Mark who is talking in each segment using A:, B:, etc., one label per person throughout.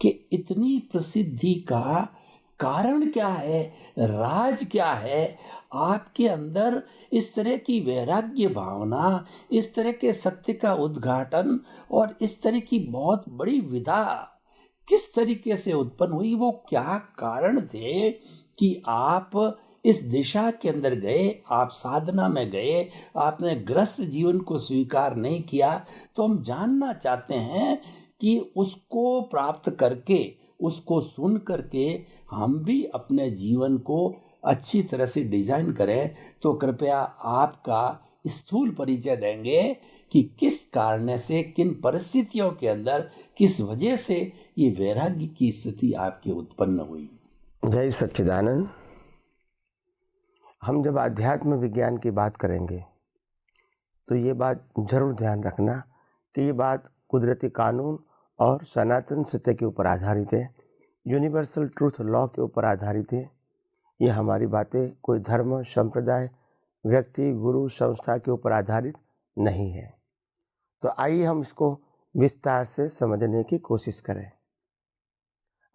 A: कि इतनी प्रसिद्धि का कारण क्या है, राज क्या है आपके अंदर? इस तरह की वैराग्य भावना, इस तरह के सत्य का उद्घाटन और इस तरह की बहुत बड़ी विधा किस तरीके से उत्पन्न हुई? वो क्या कारण थे कि आप इस दिशा के अंदर गए, आप साधना में गए, आपने ग्रस्त जीवन को स्वीकार नहीं किया? तो हम जानना चाहते हैं कि उसको प्राप्त करके, उसको सुन करके हम भी अपने जीवन को अच्छी तरह से डिजाइन करें। तो कृपया आपका स्थूल परिचय देंगे कि किस कारण से, किन परिस्थितियों के अंदर, किस वजह से ये वैराग्य की स्थिति आपके उत्पन्न हुई?
B: जय सच्चिदानंद। हम जब आध्यात्म विज्ञान की बात करेंगे तो ये बात जरूर ध्यान रखना कि ये बात कुदरती कानून और सनातन सत्य के ऊपर आधारित है, यूनिवर्सल ट्रूथ लॉ के ऊपर आधारित है। ये हमारी बातें कोई धर्म, संप्रदाय, व्यक्ति, गुरु, संस्था के ऊपर आधारित नहीं है। तो आइए हम इसको विस्तार से समझने की कोशिश करें।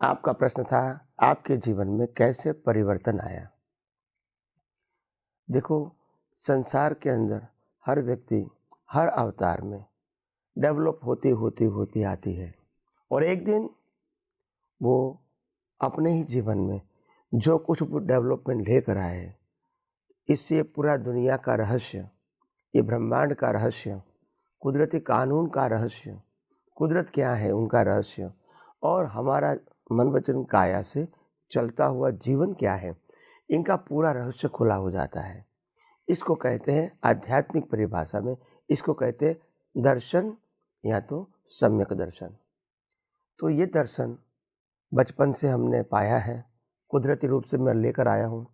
B: आपका प्रश्न था, आपके जीवन में कैसे परिवर्तन आया? देखो, संसार के अंदर हर व्यक्ति हर अवतार में डेवलप होती होती होती आती है और एक दिन वो अपने ही जीवन में जो कुछ डेवलपमेंट लेकर आए, इससे पूरा दुनिया का रहस्य, ये ब्रह्मांड का रहस्य, कुदरती कानून का रहस्य, कुदरत क्या है उनका रहस्य, और हमारा मन वचन काया से चलता हुआ जीवन क्या है, इनका पूरा रहस्य खुला हो जाता है। इसको कहते हैं आध्यात्मिक परिभाषा में, इसको कहते हैं दर्शन या तो सम्यक दर्शन। तो ये दर्शन बचपन से हमने पाया है, कुदरती रूप से मैं लेकर आया हूँ,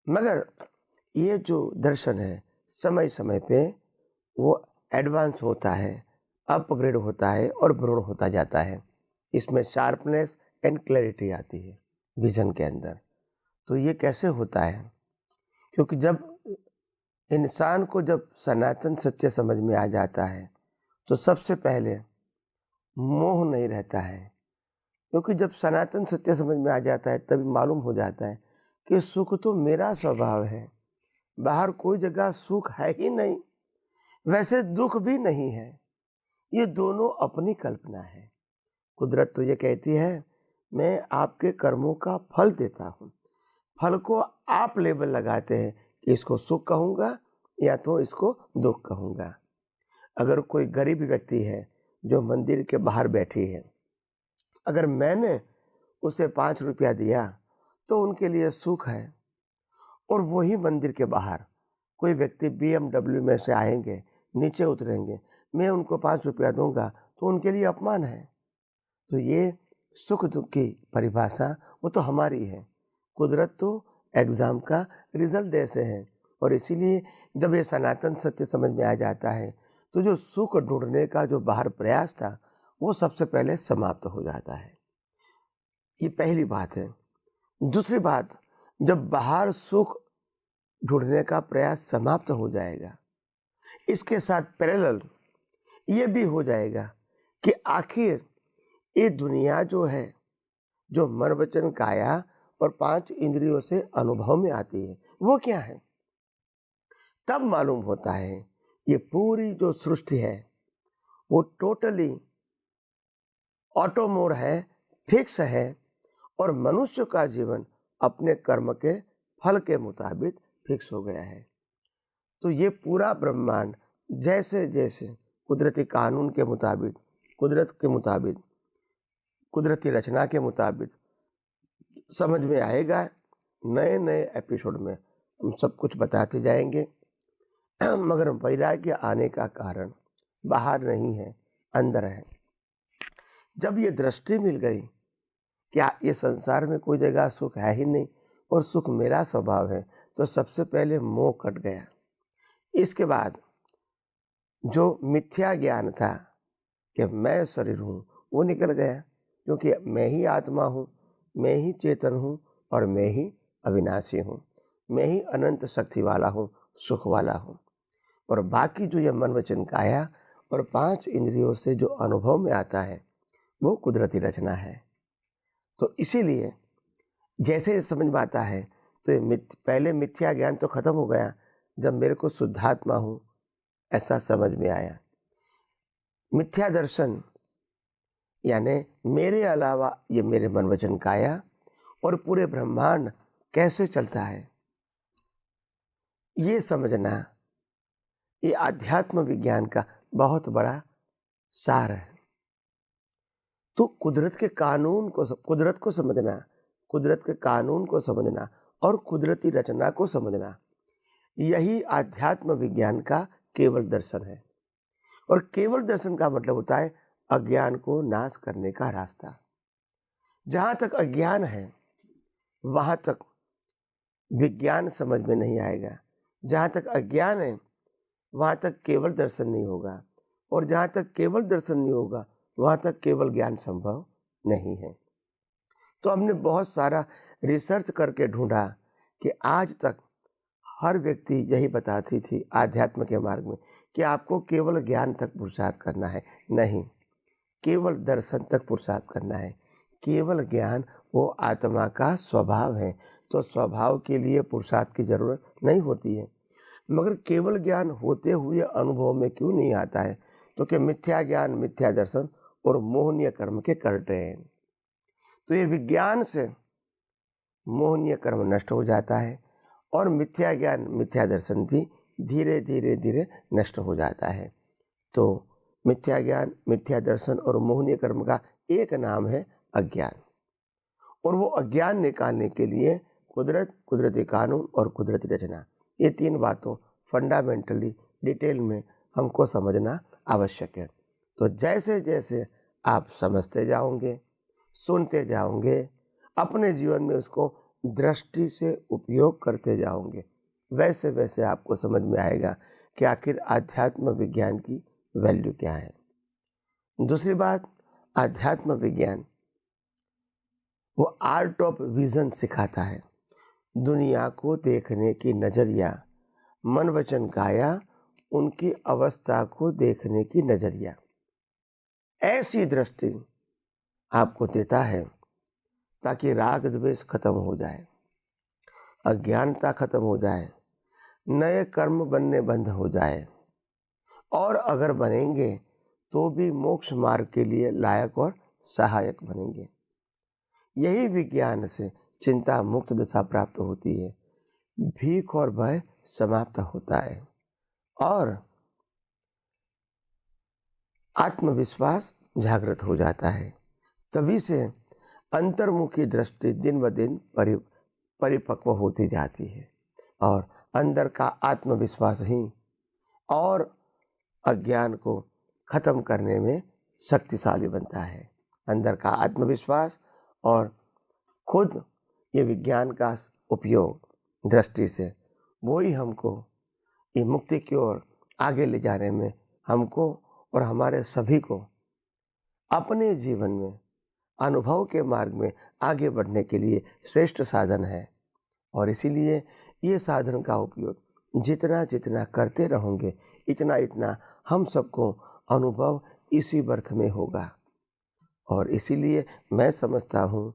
B: मगर ये जो दर्शन है समय समय पे वो एडवांस होता है, अपग्रेड होता है और ब्रॉड होता जाता है। इसमें शार्पनेस एंड क्लैरिटी आती है विजन के अंदर। तो ये कैसे होता है? क्योंकि जब इंसान को जब सनातन सत्य समझ में आ जाता है तो सबसे पहले मोह नहीं रहता है, क्योंकि जब सनातन सत्य समझ में आ जाता है तभी मालूम हो जाता है कि सुख तो मेरा स्वभाव है, बाहर कोई जगह सुख है ही नहीं, वैसे दुख भी नहीं है, ये दोनों अपनी कल्पना है। कुदरत तो ये कहती है मैं आपके कर्मों का फल देता हूँ, फल को आप लेबल लगाते हैं कि इसको सुख कहूँगा या तो इसको दुख कहूँगा। अगर कोई गरीब व्यक्ति है जो मंदिर के बाहर बैठी है, अगर मैंने उसे 5 रुपया दिया तो उनके लिए सुख है, और वही मंदिर के बाहर कोई व्यक्ति BMW में से आएंगे, नीचे उतरेंगे, मैं उनको 5 रुपया दूंगा तो उनके लिए अपमान है। तो ये सुख दुख की परिभाषा वो तो हमारी है, कुदरत तो एग्जाम का रिजल्ट जैसे है। और इसीलिए जब ये सनातन सत्य समझ में आ जाता है तो जो सुख ढूंढने का जो बाहर प्रयास था वो सबसे पहले समाप्त हो जाता है। ये पहली बात है। दूसरी बात, जब बाहर सुख ढूंढने का प्रयास समाप्त हो जाएगा, इसके साथ पैरेलल ये भी हो जाएगा कि आखिर ये दुनिया जो है, जो मन वचन काया और 5 इंद्रियों से अनुभव में आती है, वो क्या है? तब मालूम होता है ये पूरी जो सृष्टि है वो टोटली ऑटो मोड है, फिक्स है, और मनुष्य का जीवन अपने कर्म के फल के मुताबिक फिक्स हो गया है। तो ये पूरा ब्रह्मांड जैसे जैसे कुदरती कानून के मुताबिक, कुदरत के मुताबिक, कुदरती रचना के मुताबिक समझ में आएगा, नए नए एपिसोड में हम सब कुछ बताते जाएंगे। मगर वैराग्य आने का कारण बाहर नहीं है, अंदर है। जब ये दृष्टि मिल गई क्या ये संसार में कोई जगह सुख है ही नहीं और सुख मेरा स्वभाव है, तो सबसे पहले मोह कट गया। इसके बाद जो मिथ्या ज्ञान था कि मैं शरीर हूँ वो निकल गया, क्योंकि मैं ही आत्मा हूँ, मैं ही चेतन हूँ और मैं ही अविनाशी हूँ, मैं ही अनंत शक्ति वाला हूँ, सुख वाला हूँ। और बाकी जो ये मन वचन काया और 5 इंद्रियों से जो अनुभव में आता है वो कुदरती रचना है। तो इसीलिए जैसे समझ में आता है तो ये पहले मिथ्या ज्ञान तो खत्म हो गया जब मेरे को शुद्धात्मा हूँ ऐसा समझ में आया। मिथ्या दर्शन यानी मेरे अलावा ये मेरे मन वचन काया और पूरे ब्रह्मांड कैसे चलता है, ये समझना ये आध्यात्म विज्ञान का बहुत बड़ा सार है। तो कुदरत के कानून को कुदरत को समझना, कुदरत के कानून को समझना और कुदरती रचना को समझना, यही आध्यात्म विज्ञान का केवल दर्शन है। और केवल दर्शन का मतलब होता है अज्ञान को नाश करने का रास्ता। जहाँ तक अज्ञान है वहाँ तक विज्ञान समझ में नहीं आएगा। जहाँ तक अज्ञान है वहाँ तक केवल दर्शन नहीं होगा, और जहाँ तक केवल दर्शन नहीं होगा वहाँ तक केवल ज्ञान संभव नहीं है। तो हमने बहुत सारा रिसर्च करके ढूंढा कि आज तक हर व्यक्ति यही बताती थी आध्यात्म के मार्ग में कि आपको केवल ज्ञान तक पुरुषार्थ करना है। नहीं, केवल दर्शन तक पुरुषार्थ करना है। केवल ज्ञान वो आत्मा का स्वभाव है, तो स्वभाव के लिए पुरुषार्थ की जरूरत नहीं होती है। मगर केवल ज्ञान होते हुए अनुभव में क्यों नहीं आता है? तो कि मिथ्या ज्ञान, मिथ्या दर्शन और मोहनीय कर्म के करते हैं। तो ये विज्ञान से मोहनीय कर्म नष्ट हो जाता है और मिथ्या ज्ञान, मिथ्या दर्शन भी धीरे धीरे धीरे नष्ट हो जाता है। तो मिथ्या ज्ञान, मिथ्या दर्शन और मोहनीय कर्म का एक नाम है अज्ञान। और वो अज्ञान निकालने के लिए कुदरत, कुदरती कानून और कुदरती रचना, ये तीन बातों फंडामेंटली डिटेल में हमको समझना आवश्यक है। तो जैसे जैसे आप समझते जाओगे, सुनते जाओगे, अपने जीवन में उसको दृष्टि से उपयोग करते जाओगे, वैसे वैसे आपको समझ में आएगा कि आखिर आध्यात्म विज्ञान की वैल्यू क्या है। दूसरी बात, आध्यात्म विज्ञान वो आर्ट ऑफ विजन सिखाता है। दुनिया को देखने की नजरिया, मन वचन काया, उनकी अवस्था को देखने की नजरिया, ऐसी दृष्टि आपको देता है ताकि राग द्वेष खत्म हो जाए, अज्ञानता खत्म हो जाए, नए कर्म बनने बंद हो जाए, और अगर बनेंगे तो भी मोक्ष मार्ग के लिए लायक और सहायक बनेंगे। यही विज्ञान से चिंता मुक्त दशा प्राप्त होती है, भीख और भय समाप्त होता है और आत्मविश्वास जागृत हो जाता है। तभी से अंतर्मुखी दृष्टि दिन ब दिन परिपक्व होती जाती है और अंदर का आत्मविश्वास ही और अज्ञान को खत्म करने में शक्तिशाली बनता है। अंदर का आत्मविश्वास और खुद ये विज्ञान का उपयोग दृष्टि से, वो ही हमको ये मुक्ति की ओर आगे ले जाने में, हमको और हमारे सभी को अपने जीवन में अनुभव के मार्ग में आगे बढ़ने के लिए श्रेष्ठ साधन है। और इसीलिए ये साधन का उपयोग जितना जितना करते रहोगे, इतना इतना हम सबको अनुभव इसी बर्थ में होगा। और इसीलिए मैं समझता हूँ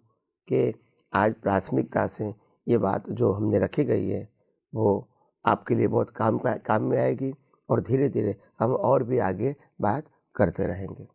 B: कि आज प्राथमिकता से ये बात जो हमने रखी गई है वो आपके लिए बहुत काम में आएगी, और धीरे धीरे हम और भी आगे बात करते रहेंगे।